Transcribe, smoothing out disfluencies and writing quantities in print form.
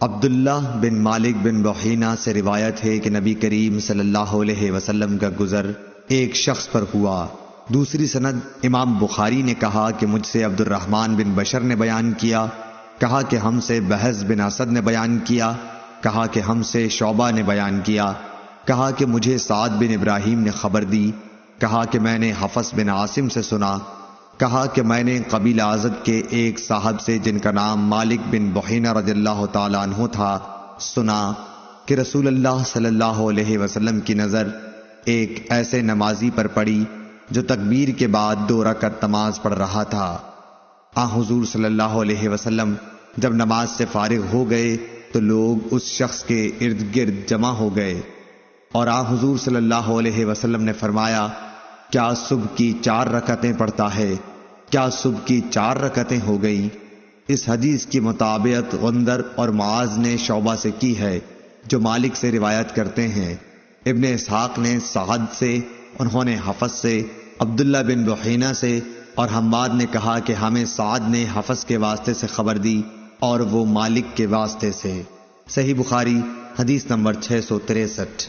عبداللہ بن مالک بن بحینہ سے روایت ہے کہ نبی کریم صلی اللہ علیہ وسلم کا گزر ایک شخص پر ہوا۔ دوسری سند امام بخاری نے کہا کہ مجھ سے عبد الرحمن بن بشر نے بیان کیا، کہا کہ ہم سے بہز بن اسد نے بیان کیا، کہا کہ ہم سے شعبہ نے بیان کیا، کہا کہ مجھے سعد بن ابراہیم نے خبر دی، کہا کہ میں نے حفص بن عاصم سے سنا، کہا کہ میں نے قبیلہ ازد کے ایک صاحب سے جن کا نام مالک بن بحینہ رضی اللہ تعالیٰ عنہ تھا سنا کہ رسول اللہ صلی اللہ علیہ وسلم کی نظر ایک ایسے نمازی پر پڑی جو تکبیر کے بعد 2 رکعت نماز پڑھ رہا تھا۔ حضور صلی اللہ علیہ وسلم جب نماز سے فارغ ہو گئے تو لوگ اس شخص کے ارد گرد جمع ہو گئے اور حضور صلی اللہ علیہ وسلم نے فرمایا، کیا صبح کی 4 رکعتیں پڑھتا ہے؟ کیا صبح کی 4 رکعتیں ہو گئیں؟ اس حدیث کی مطابقت غندر اور معاذ نے شعبہ سے کی ہے جو مالک سے روایت کرتے ہیں۔ ابن اسحاق نے سعد سے، انہوں نے حفص سے، عبداللہ بن بحینہ سے اور حماد نے کہا کہ ہمیں سعد نے حفص کے واسطے سے خبر دی اور وہ مالک کے واسطے سے۔ صحیح بخاری حدیث نمبر 663۔